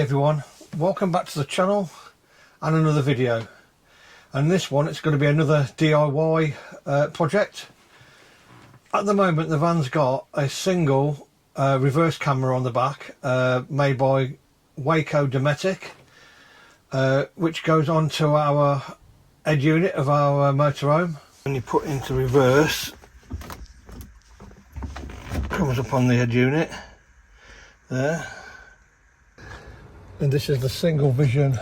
everyone, welcome back to the channel and another video. And this one, it's going to be another DIY project. At the moment the van's got a single reverse camera on the back made by Waco Dometic, which goes onto our head unit of our motorhome. When you put into reverse, comes up on the head unit there. And this is the single vision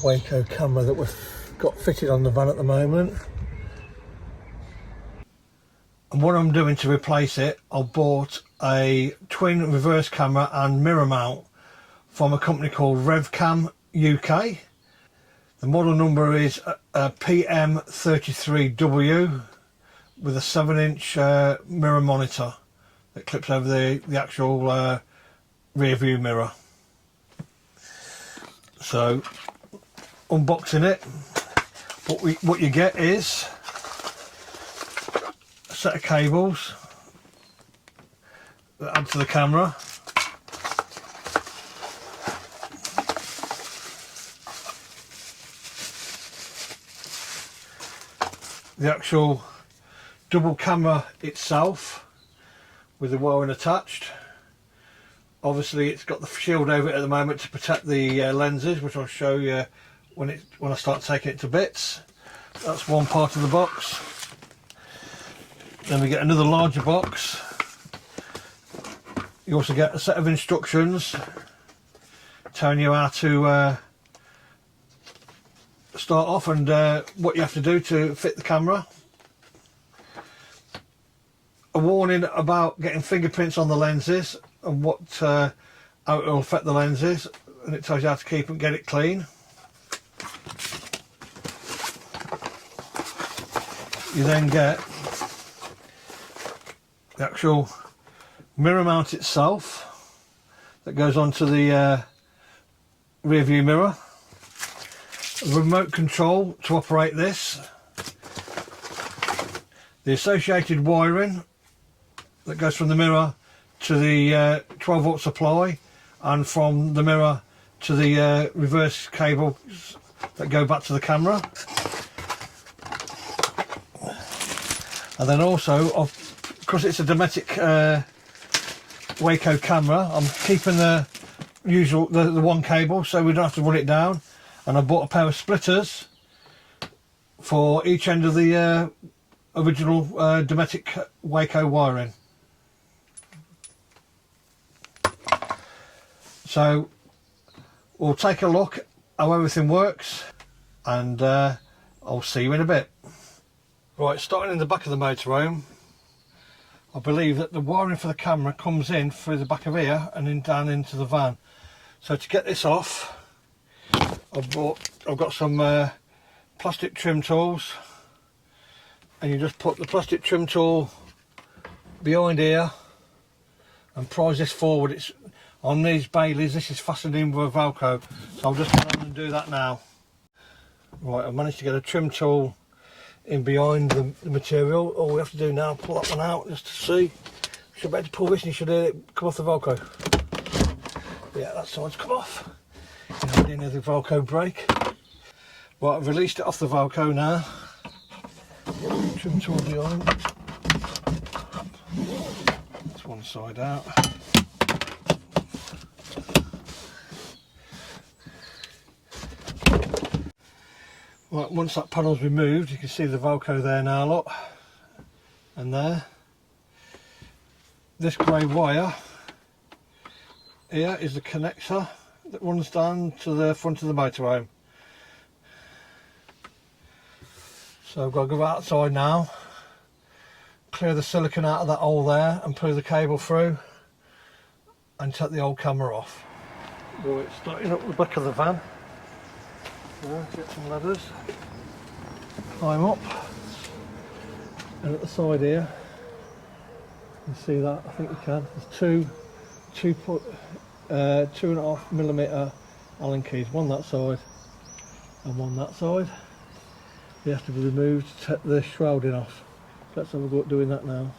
Waco camera that we've got fitted on the van at the moment. And what I'm doing to replace it, I bought a twin reverse camera and mirror mount from a company called Rearview UK. The model number is PM33W with a 7-inch mirror monitor that clips over the actual rear view mirror. So, unboxing it, what you get is a set of cables that add to the camera. The actual double camera itself with the wiring attached. Obviously it's got the shield over it at the moment to protect the lenses, which I'll show you when I start taking it to bits. That's one part of the box. Then we get another larger box. You also get a set of instructions telling you how to start off and what you have to do to fit the camera. A warning about getting fingerprints on the lenses and how it will affect the lenses, and it tells you how to keep and get it clean. You then get the actual mirror mount itself that goes onto the rear view mirror, a remote control to operate this, the associated wiring that goes from the mirror to the 12 volt supply, and from the mirror to the reverse cables that go back to the camera. And then also, because it's a Dometic Waco camera, I'm keeping the usual the one cable so we don't have to run it down, and I bought a pair of splitters for each end of the original Dometic Waco wiring. So we'll take a look how everything works, and I'll see you in a bit. Right, starting in the back of the motorhome, I believe that the wiring for the camera comes in through the back of here and then down into the van. So to get this off, I've got some plastic trim tools, and you just put the plastic trim tool behind here and prise this forward. It's on these Baileys, this is fastened in with a Velcro, so I'll just get on and do that now. Right, I've managed to get a trim tool in behind the material. All we have to do now, pull that one out just to see. Should be able to pull this and you should hear it come off the Velcro. Yeah, that side's come off. You know, didn't hear the Velcro break. Right, I've released it off the Velcro now. Trim tool behind. That's one side out. Right, once that panel's removed, you can see the Velcro there now, look, and there. This grey wire here is the connector that runs down to the front of the motorhome. So I've got to go outside now, clear the silicone out of that hole there and pull the cable through and take the old camera off. Right, starting up the back of the van. Get some ladders, climb up, and at the side here, you can see that, I think you can, there's 2.5mm Allen keys, one that side and one that side. They have to be removed to take the shrouding off. So let's have a go at doing that now.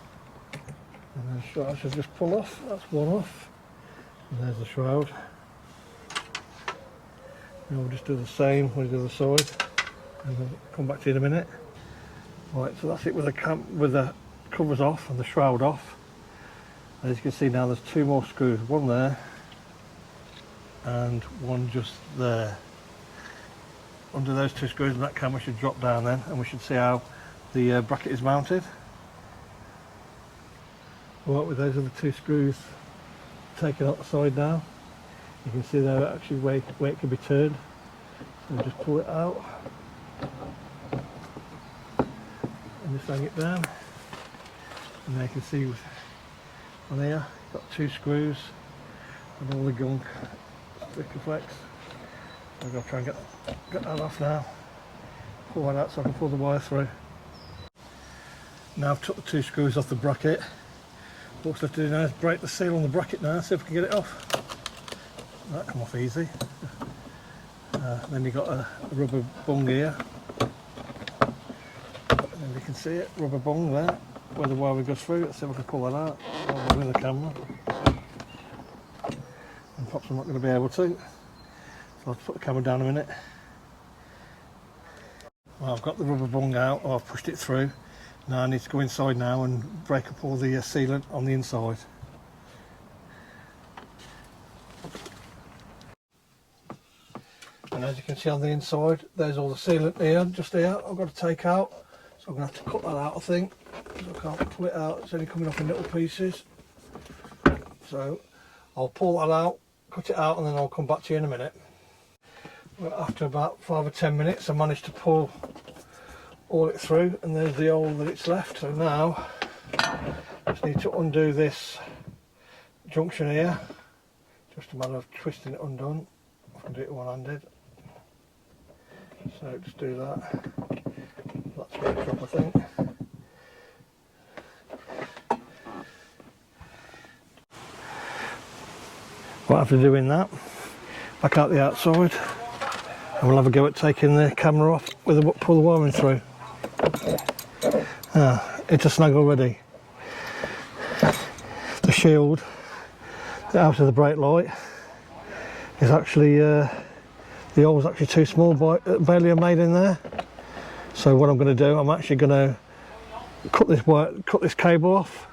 And then the shroud should just pull off, that's one off, and there's the shroud. And we'll just do the same with the other side, and we'll come back to you in a minute. Right, so that's it with the covers off and the shroud off. As you can see now, there's two more screws, one there and one just there. Under those two screws, and that camera should drop down then, and we should see how the bracket is mounted. Right, with those other two screws taken out the side now, you can see there actually where it can be turned. So we'll just pull it out and just hang it down, and there you can see on here got two screws and all the gunk sticker flex. I'm going to try and get that off now, pull that out so I can pull the wire through. Now I've took the two screws off the bracket. What's left to do now is break the seal on the bracket now, see if we can get it off. That come off easy. Then you've got a rubber bung here, and you can see it, rubber bung there, where the wire goes through. Let's see if I can pull that out while we're in the camera. And perhaps I'm not going to be able to. So I'll put the camera down a minute. Well, I've got the rubber bung out, or I've pushed it through. Now I need to go inside now and break up all the sealant on the inside. And as you can see on the inside, there's all the sealant here, just here, I've got to take out. So I'm going to have to cut that out, I think, because I can't pull it out, it's only coming off in little pieces. So I'll pull that out, cut it out, and then I'll come back to you in a minute. Well, after about 5 or 10 minutes I managed to pull all it through, and there's the hole that it's left. So now I just need to undo this junction here, just a matter of twisting it undone. I can do it one-handed, so just do that. That's better up, I think. Right, after doing that, back out the outside, and we'll have a go at taking the camera off with a pull the wiring through. It's a snag already. The shield out of the brake light is actually the hole's actually too small, barely made in there. So what I'm going to do, I'm actually going to cut this cable off,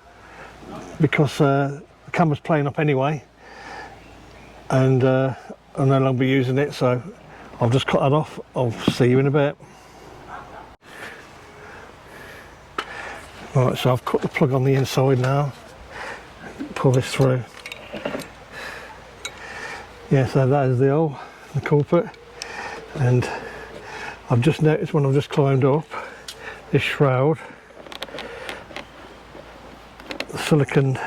because the camera's playing up anyway, and I'll no longer be using it. So I'll just cut that off. I'll see you in a bit. Right, so I've cut the plug on the inside now, pull this through. Yeah, so that is the hole, the culprit. And I've just noticed when I've just climbed up this shroud, the silicone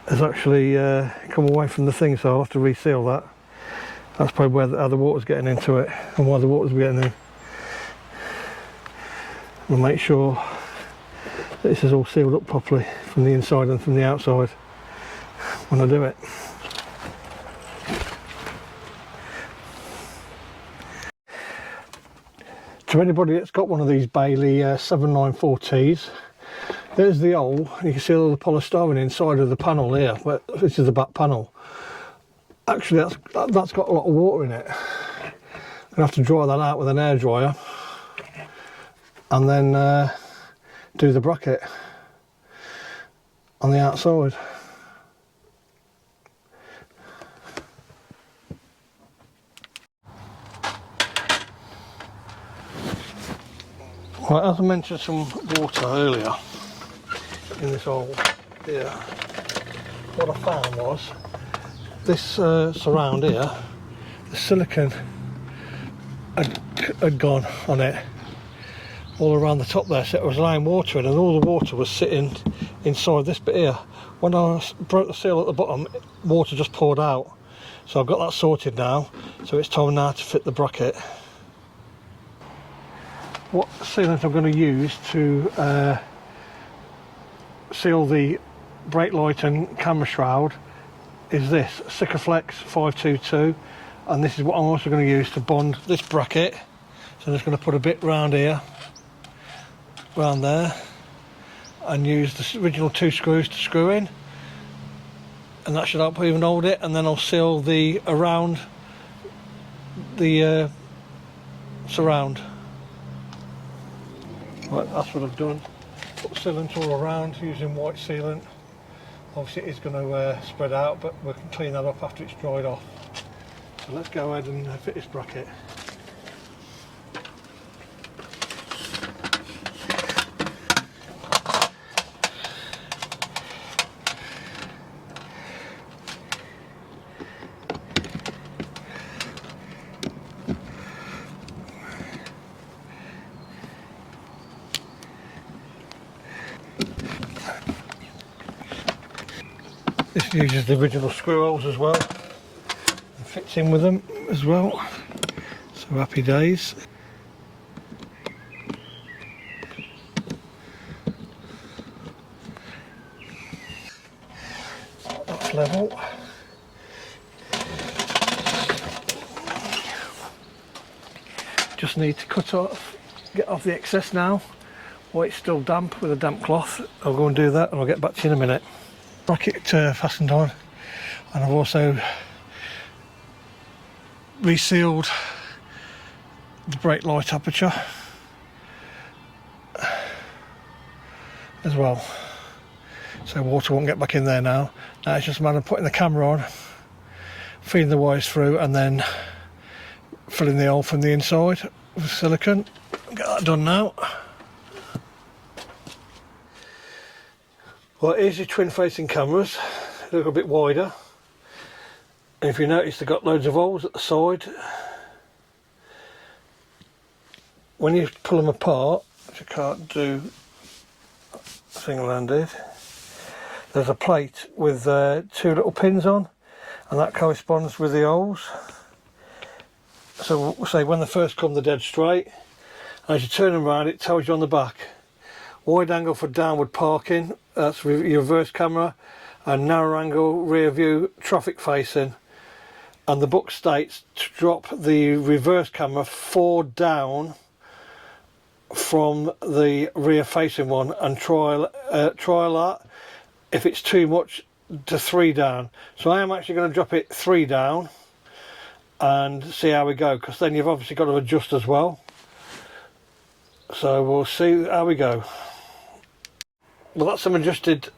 has actually come away from the thing, so I'll have to reseal that. That's probably where how the water's getting into it, and why the water's getting in. We'll make sure that this is all sealed up properly from the inside and from the outside when I do it. To anybody that's got one of these Bailey 794Ts, there's the hole. You can see all the polystyrene inside of the panel here. This is the back panel. Actually, that's got a lot of water in it. I'm going to have to dry that out with an air dryer, and then do the bracket on the outside. Right, as I mentioned some water earlier in this hole here, what I found was this surround here, the silicone had gone on it all around the top there, so it was allowing water in, and all the water was sitting inside this bit here. When I broke the seal at the bottom, water just poured out. So I've got that sorted now, so it's time now to fit the bracket. What sealant I'm going to use to seal the brake light and camera shroud is this Sikaflex 522, and this is what I'm also going to use to bond this bracket. So I'm just going to put a bit round here, round there, and use the original 2 screws to screw in, and that should help even hold it. And then I'll seal the around the surround. Right, that's what I've done. Put sealant all around using white sealant. Obviously it is going to spread out, but we can clean that up after it's dried off. So let's go ahead and fit this bracket. This uses the original screw holes as well, and fits in with them as well, so happy days. That's level. Just need to cut off, get off the excess now, while it's still damp with a damp cloth. I'll go and do that and I'll get back to you in a minute. Bracket fastened on, and I've also resealed the brake light aperture as well, so water won't get back in there now. Now it's just a matter of putting the camera on, feeding the wires through, and then filling the hole from the inside with silicone. Get that done now. Well, here's your twin facing cameras, a little bit wider, and if you notice they've got loads of holes at the side. When you pull them apart, which I can't do single-handed, there's a plate with 2 little pins on, and that corresponds with the holes. So we'll say when they first come, they're dead straight. As you turn them around, it tells you on the back: wide angle for downward parking, that's your reverse camera, and narrow angle rear view traffic facing. And the book states to drop the reverse camera 4 down from the rear facing one, and trial that. If it's too much, to 3 down. So I am actually going to drop it 3 down and see how we go, because then you've obviously got to adjust as well. So we'll see how we go. Well, that's some adjusted,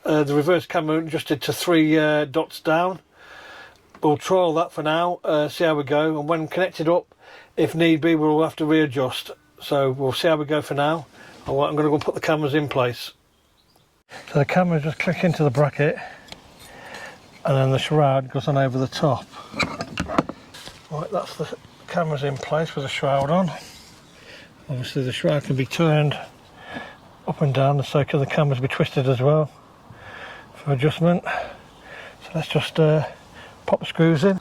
the reverse camera adjusted to 3 dots down. We'll trial that for now, see how we go, and when connected up, if need be, we'll have to readjust. So we'll see how we go for now. I'm going to go and put the cameras in place. So the camera just click into the bracket, and then the shroud goes on over the top. Right, that's the cameras in place with the shroud on. Obviously the shroud can be turned up and down, so can the cameras be twisted as well for adjustment. So let's just pop the screws in.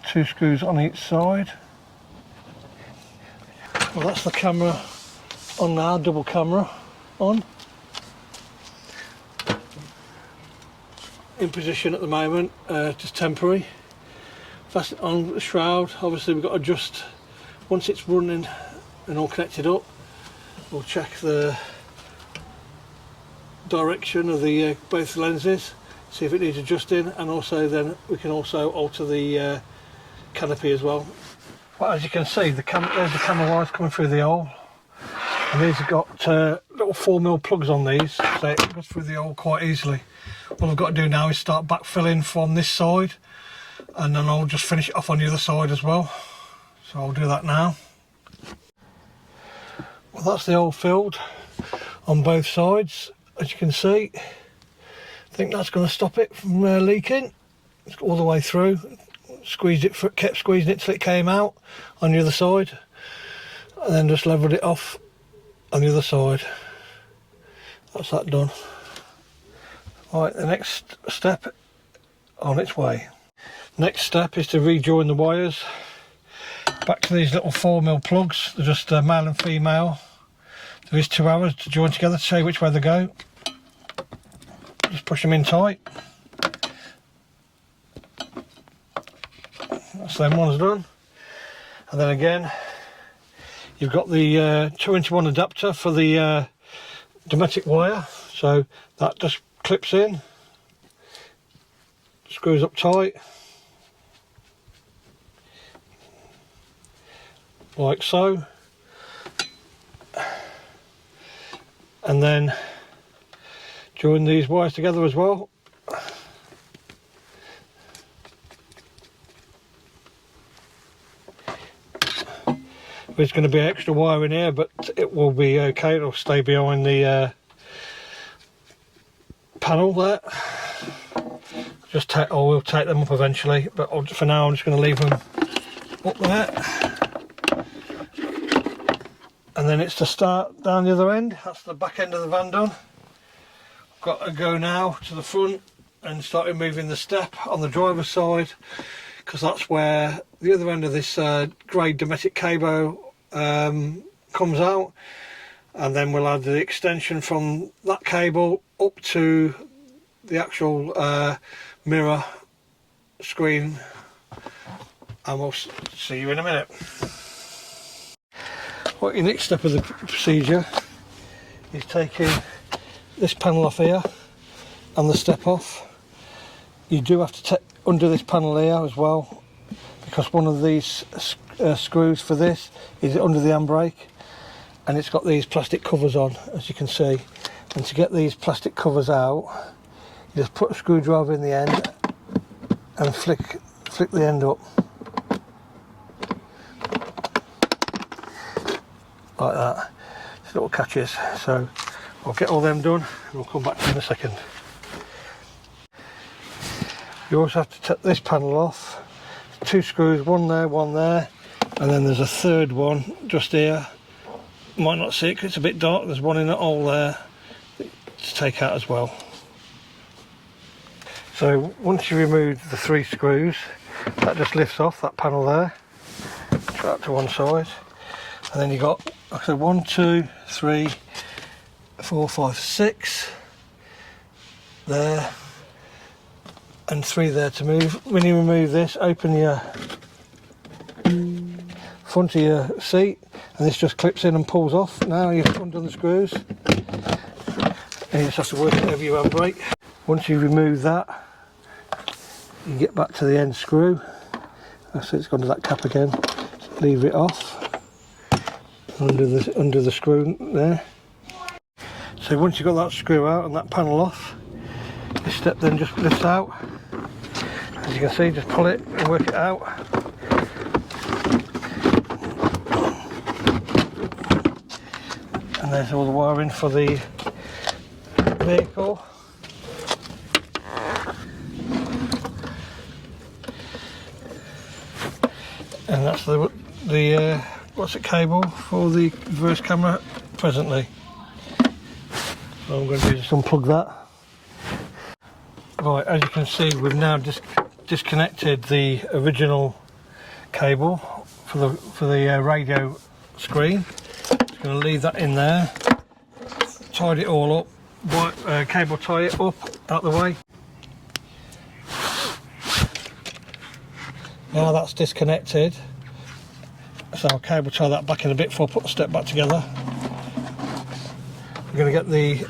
2 screws on each side. Well, that's the camera on now, double camera on. In position at the moment, just temporary. Fasten on the shroud. Obviously we've got to adjust once it's running and all connected up. We'll check the direction of the both lenses, see if it needs adjusting, and also then we can also alter the canopy as well. Well, as you can see, there's the camera wires coming through the hole, and these have got little 4mm plugs on these, so it goes through the hole quite easily. What I've got to do now is start backfilling from this side, and then I'll just finish it off on the other side as well. So I'll do that now. Well, that's the hole filled on both sides, as you can see. I think that's going to stop it from leaking. It's all the way through. Squeezed it, kept squeezing it till it came out on the other side, and then just levelled it off on the other side. That's that done. Right, the next step on its way. Next step is to rejoin the wires back to these little 4mm plugs. They're just male and female. There is 2 hours to join together to show you which way they go. Just push them in tight. That's them ones done. And then again, you've got the 2-inch-1 adapter for the Dometic wire. So that just clips in, screws up tight. like so, and then join these wires together as well. There's going to be extra wire in here, but it will be okay, it'll stay behind the panel there. I will take them up eventually, but for now I'm just going to leave them up there. And then it's to start down the other end. That's the back end of the van done. I've got to go now to the front and start removing the step on the driver's side, because that's where the other end of this grey Dometic cable comes out, and then we'll add the extension from that cable up to the actual mirror screen, and we'll see you in a minute. What your next step of the procedure is taking this panel off here and the step off. You do have to undo this panel here as well, because one of these screws for this is under the handbrake, and it's got these plastic covers on, as you can see. And to get these plastic covers out, you just put a screwdriver in the end and flick the end up like that. It's little catches. So I'll get all them done and we'll come back to you in a second. You also have to take this panel off. 2 screws, one there, and then there's a third one just here. Might not see it because it's a bit dark. There's one in the hole there to take out as well. So once you remove the 3 screws, that just lifts off that panel there. Put that to one side, and then you got, like I said, 1, 2, 3, 4, 5, 6 there, and 3 there to move. When you remove this, open your front of your seat, and this just clips in and pulls off. Now you've undone the screws, and you just have to work it over your handbrake. Once you remove that, you get back to the end screw. So it's gone to that cap again. Leave it off under the screw there. So once you've got that screw out and that panel off, this step then just lifts out. As you can see, just pull it and work it out. And there's all the wiring for the vehicle. And that's the what's it, cable for the reverse camera presently. So I'm going to just unplug that. Right, as you can see, we've now disconnected the original cable for the radio screen. Just going to leave that in there. Tied it all up. Cable tie it up out the way. Now that's disconnected, so I'll cable tie that back in a bit before I put the step back together. We're going to get the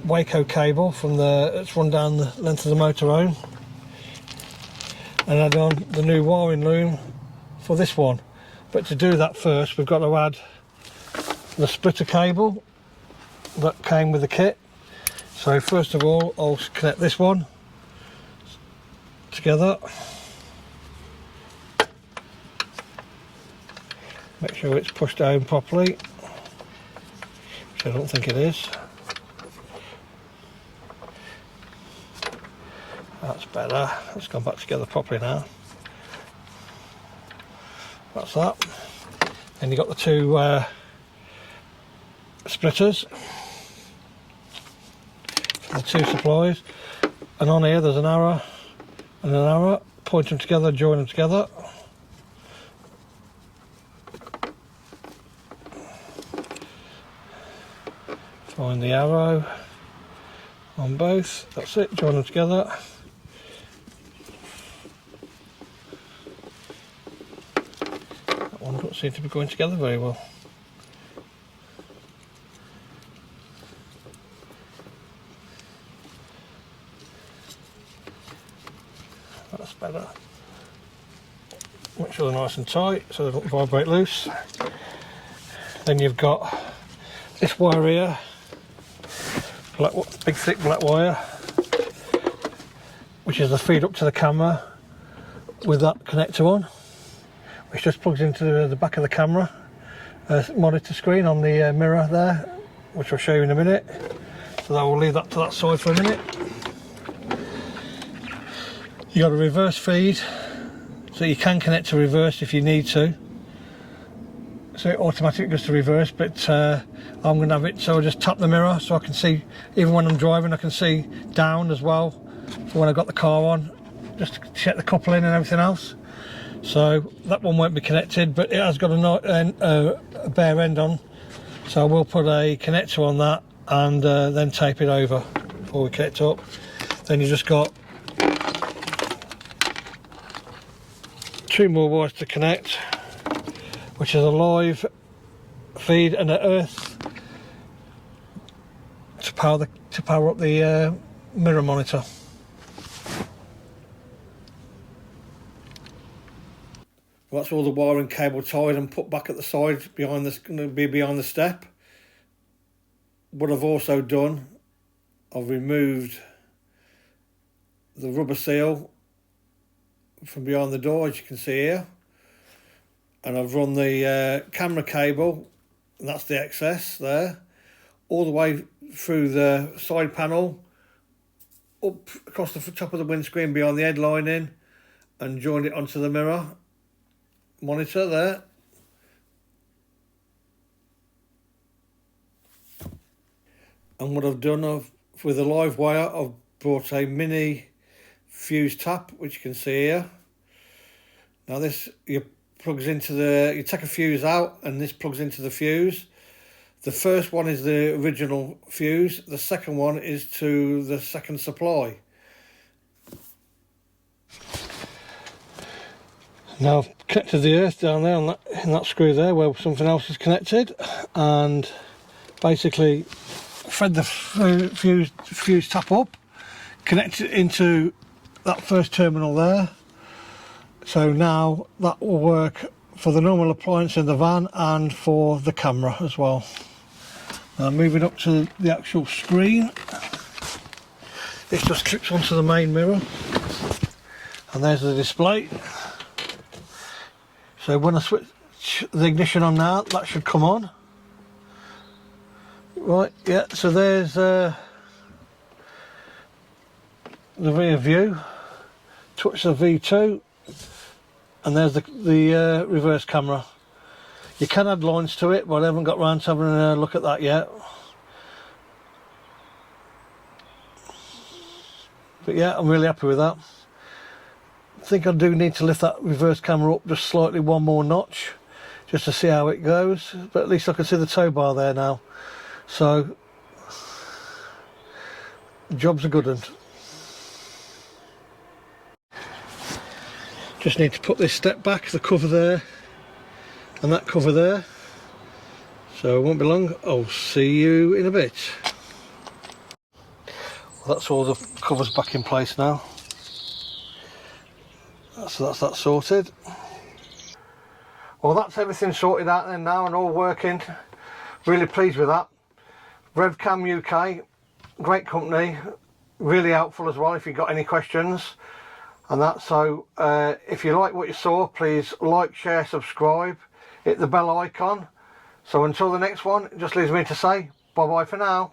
Waco cable from it's run down the length of the motorhome, and add on the new wiring loom for this one. But to do that first, we've got to add the splitter cable that came with the kit. So first of all, I'll connect this one together. Make sure it's pushed down properly, which I don't think it is. That's better. It's gone back together properly now. That's that. Then you've got the 2 splitters for the 2 supplies, and on here there's an arrow and an arrow. Point them together, join them together. Find the arrow on both, that's it, join them together. That one don't seem to be going together very well. That's better. Make sure they're nice and tight so they don't vibrate loose. Then you've got this wire here, big thick black wire, which is the feed up to the camera with that connector on, which just plugs into the back of the camera monitor screen on the mirror there, which I'll show you in a minute. So I will leave that to that side for a minute. You got a reverse feed, so you can connect to reverse if you need to. So it automatically goes to reverse, but I'm going to have it so I'll just tap the mirror so I can see, even when I'm driving, I can see down as well for when I've got the car on, just to check the coupling and everything else. So that one won't be connected, but it has got a bare end on, so I will put a connector on that and then tape it over before we connect up. Then you just got 2 more wires to connect, which is a live feed and an earth to power up the mirror monitor. Well, that's all the wiring cable tied and put back at the side behind this, going to be behind the step. What I've also done, I've removed the rubber seal from behind the door, as you can see here, and I've run the camera cable, and that's the excess there, all the way through the side panel, up across the top of the windscreen behind the headlining, and joined it onto the mirror monitor there. And what I've done, with a live wire, I've brought a mini fuse tap, which you can see here. Now this plugs into you take a fuse out and this plugs into the fuse. The first one is the original fuse, the second one is to the second supply. Now I've connected the earth down there in that screw there where something else is connected, and basically fed the fuse tap up, connected it into that first terminal there. So now that will work for the normal appliance in the van and for the camera as well. Now moving up to the actual screen, this just clips onto the main mirror, and there's the display. So when I switch the ignition on now, that should come on. Right, yeah, so there's the rear view, touch the V2, and there's the reverse camera. You can add lines to it, but I haven't got round to having a look at that yet. But yeah, I'm really happy with that. I think I do need to lift that reverse camera up just slightly, one more notch, just to see how it goes, but at least I can see the tow bar there now. So the job's a good one. Just need to put this step back, the cover there and that cover there, so it won't be long. I'll see you in a bit. Well, that's all the covers back in place now, so that's that sorted. Well, that's everything sorted out then now and all working. Really pleased with that. RevCam UK, great company, really helpful as well if you've got any questions and that. So if you like what you saw, please like, share, subscribe, hit the bell icon. So until the next one, it just leaves me to say bye bye for now.